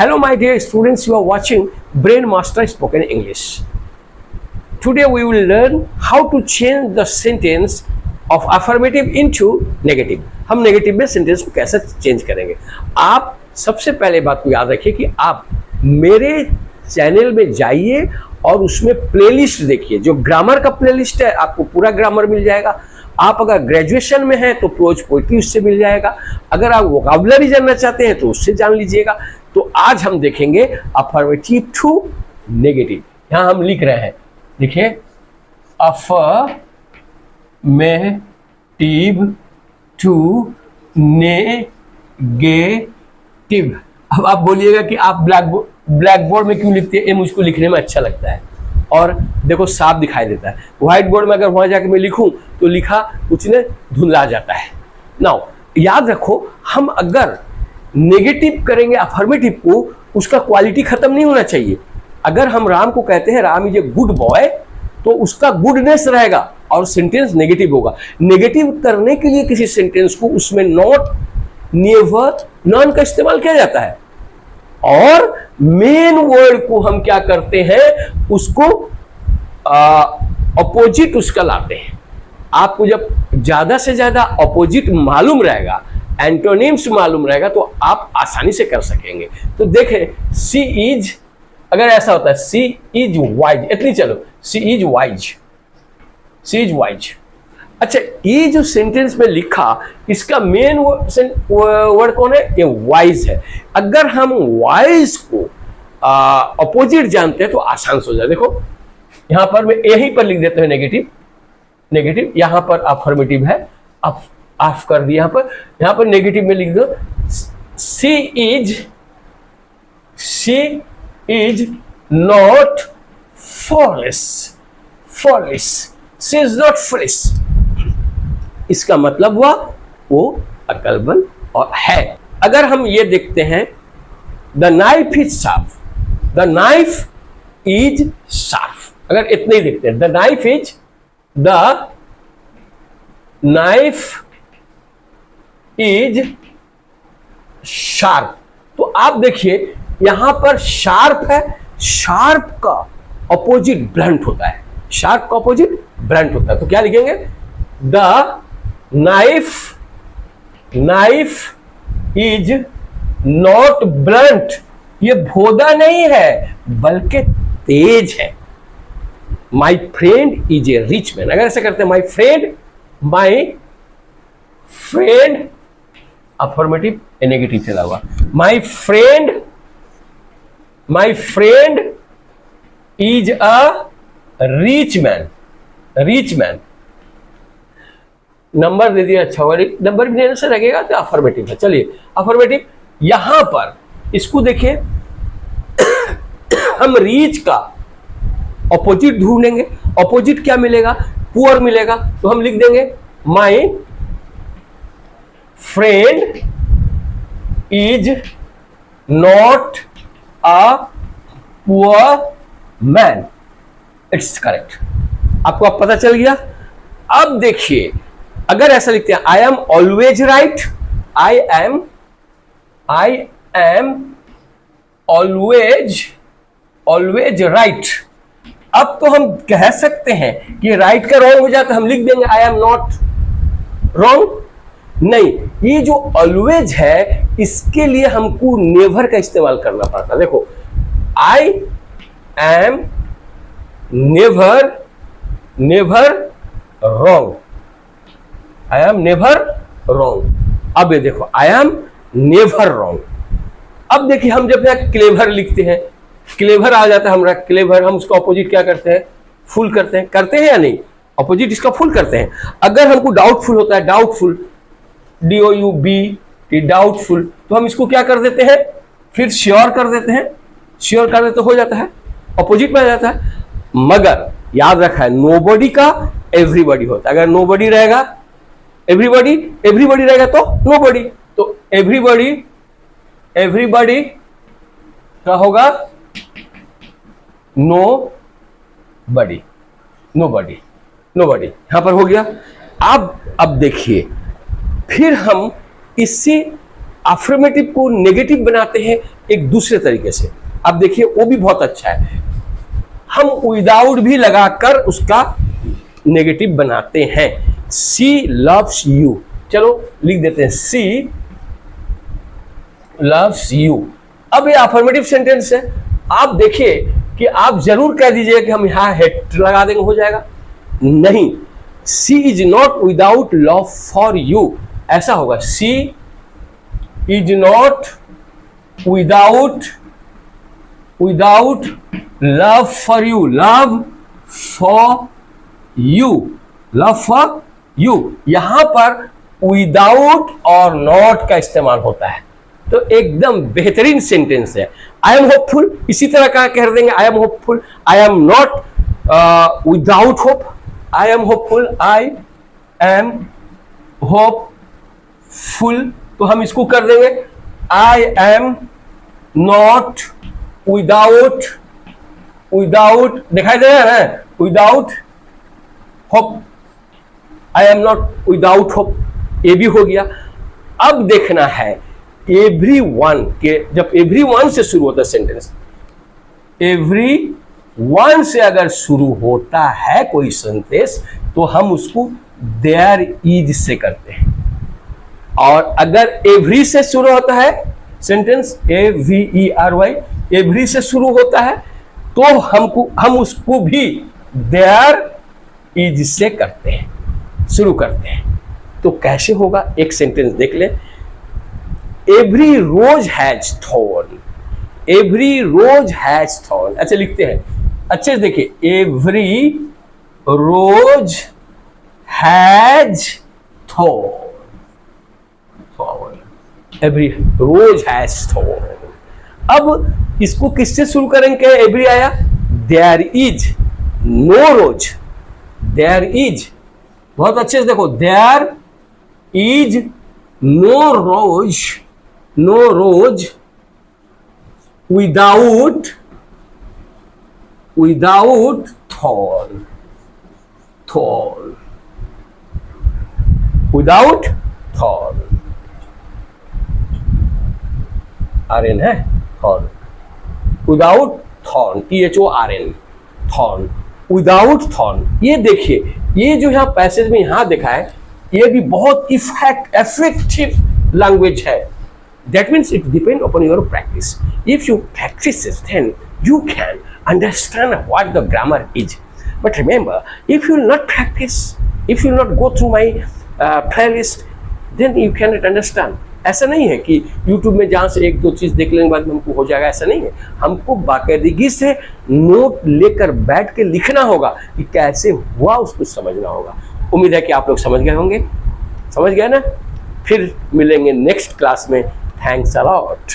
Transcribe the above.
Hello my dear students, you are watching Brain Master Spoken English. Today we will learn how to change the sentence of affirmative into negative. हम negative में sentence को कैसे change करेंगे. आप सबसे पहले बात को याद रखिए कि आप मेरे चैनल में जाइए और उसमें प्लेलिस्ट देखिए. जो ग्रामर का प्लेलिस्ट है आपको पूरा ग्रामर मिल जाएगा. आप अगर ग्रेजुएशन में हैं तो प्रोज पोइट्री उससे मिल जाएगा. अगर आप वोकैबुलरी जानना चाहते हैं तो उससे जान लीजिएगा. तो आज हम देखेंगे अफर्मेटिव टू नेगेटिव. यहां हम लिख रहे हैं, देखिए अफर्मेटिव टू नेगेटिव. अब आप बोलिएगा कि आप ब्लैक बोर्ड में क्यों लिखते हैं. ये मुझको लिखने में अच्छा लगता है और देखो साफ दिखाई देता है. व्हाइट बोर्ड में अगर वहां जाकर मैं लिखूं तो लिखा कुछ ने धुंधला जाता है. नाउ याद रखो, हम अगर नेगेटिव करेंगे अफर्मेटिव को, उसका क्वालिटी खत्म नहीं होना चाहिए. अगर हम राम को कहते हैं Ram is a good boy, तो उसका गुडनेस रहेगा और सेंटेंस नेगेटिव होगा. नेगेटिव करने के लिए किसी सेंटेंस को उसमें नॉट, नेवर, नॉन का इस्तेमाल किया जाता है और मेन वर्ड को हम क्या करते हैं, उसको अपोजिट उसका लाते हैं. आपको जब ज्यादा से ज्यादा अपोजिट मालूम रहेगा, एंटोनिम्स मालूम रहेगा, तो आप आसानी से कर सकेंगे. तो देखें, सी इज, अगर ऐसा होता है सी इज वाइज, इतनी चलो C is wise, C is wise. अच्छा, ये जो सेंटेंस में लिखा इसका मेन वर्ड कौन है, ये वाइज है. अगर हम वाइज को अपोजिट जानते हैं तो आसान हो जाए. देखो यहां पर मैं यहीं पर लिख देता हूं नेगेटिव, नेगेटिव. यहां पर अफर्मेटिव है, ऑफ कर दिया. यहां पर नेगेटिव में लिख दो C is not foolish, foolish, C is not foolish. इसका मतलब हुआ वो अकलमंद और है. अगर हम ये देखते हैं, the knife is sharp, the knife is sharp. अगर इतने ही देखते हैं, द नाइफ इज शार्प. तो आप देखिए यहां पर शार्प है, शार्प का अपोजिट ब्लंट होता है, शार्प का अपोजिट ब्लंट होता है. तो क्या लिखेंगे, the knife is not blunt. ये भोदा नहीं है बल्कि तेज है. माई friend is a rich man. अगर ऐसे करते हैं, माई फ्रेंड अफर्मेटिव नेगेटिव चला हुआ, my friend is a rich man, rich man. Number दे दिया. अच्छा, नंबर भी देने से लगेगा तो अफर्मेटिव है. चलिए अफर्मेटिव. यहां पर इसको देखिए, हम रीच का अपोजिट ढूंढेंगे. अपोजिट क्या मिलेगा, पुअर मिलेगा. तो हम लिख देंगे माई friend is not a poor man. It's correct. आपको अब पता चल गया. अब देखिए, अगर ऐसा लिखते हैं, I am always right, I am always right. अब तो हम कह सकते हैं कि राइट का रॉन्ग हो जाता है, हम लिख देंगे आई एम नॉट रॉन्ग. नहीं, ये जो ऑलवेज है इसके लिए हमको नेवर का इस्तेमाल करना पड़ता. देखो, I am never wrong, I am never wrong. अब ये देखो, आई एम नेवर रॉन्ग. अब देखिए, हम जब यहां क्लेवर लिखते हैं, क्लेवर आ जाता है हमारा. क्लेवर हम उसका अपोजिट क्या करते हैं, फुल करते हैं या नहीं, अपोजिट इसका फुल करते हैं. अगर हमको डाउटफुल होता है, डाउटफुल, DOUB, डाउटफुल, तो हम इसको क्या कर देते हैं, फिर श्योर कर देते हैं. श्योर कर देते तो हो जाता है, अपोजिट में आ जाता है. मगर याद रखा है, नोबडी का एवरीबडी होता है. अगर नोबडी रहेगा, एवरीबडी रहेगा तो नोबडी. तो एवरीबडी क्या होगा, नोबडी. यहां पर हो गया. अब देखिए, फिर हम इसी अफर्मेटिव को नेगेटिव बनाते हैं एक दूसरे तरीके से। अब देखिए वो भी बहुत अच्छा है, हम विदाउट भी लगाकर उसका नेगेटिव बनाते हैं। शी लव्स यू, चलो लिख देते हैं शी लव्स यू। अब ये अफर्मेटिव सेंटेंस है, आप देखिए कि आप जरूर कह दीजिएगा कि हम यहां हेट लगा देंगे, हो जाएगा, नहीं, she is not without love for you, ऐसा होगा, she is not without love for you, love for you, love for you. यहां पर विदाउट और नॉट का इस्तेमाल होता है, तो एकदम बेहतरीन सेंटेंस है। आई एम होपफुल, इसी तरह का कह देंगे, I am hopeful, I am not without hope, I am hopeful, I am hopeful, तो हम इसको कर देंगे आई एम नॉट विदाउट दिखाई दे रहा है, without hope, I am not without hope, ये भी हो गया। अब देखना है एवरी वन के, जब एवरी वन से शुरू होता है सेंटेंस, एवरी वन से अगर शुरू होता है कोई सेंटेंस तो हम उसको देयर इज से करते हैं, और अगर एवरी से शुरू होता है सेंटेंस, AVERY, एवरी से शुरू होता है तो हम उसको भी देयर इज से करते हैं, शुरू करते हैं। तो कैसे होगा, एक सेंटेंस देख ले, every rose has thorn, every rose has thorn, अच्छा लिखते हैं, अच्छे से देखिए, every rose has thorn, every rose has thorn. अब इसको किससे शुरू करेंगे, एवरी आया, there is no rose, there is, बहुत अच्छे से देखो, there is no rose, no rose without thorn, thorn, without thorn, RN है, thorn, without thorn, THORN, thorn, without thorn. ये देखिए, ये जो यहाँ पैसेज में यहाँ देखा है, ये भी बहुत इफेक्टिव लैंग्वेज है। That means it depends upon your practice. If you practice it, then you can understand what the grammar is. But remember, if you will not practice, if you will not go through my playlist, then you cannot understand. ऐसा नहीं है कि YouTube में जहाँ से एक दो चीज़ देख लेने के बाद हमको हो जाएगा, ऐसा नहीं है। हमको बाकायदगी से नोट लेकर बैठ के लिखना होगा कि कैसे हुआ, उसको समझना होगा। उम्मीद है कि आप लोग समझ गए होंगे, समझ गए ना? फिर मिलेंगे नेक्स्ट क्लास में। Thanks a lot.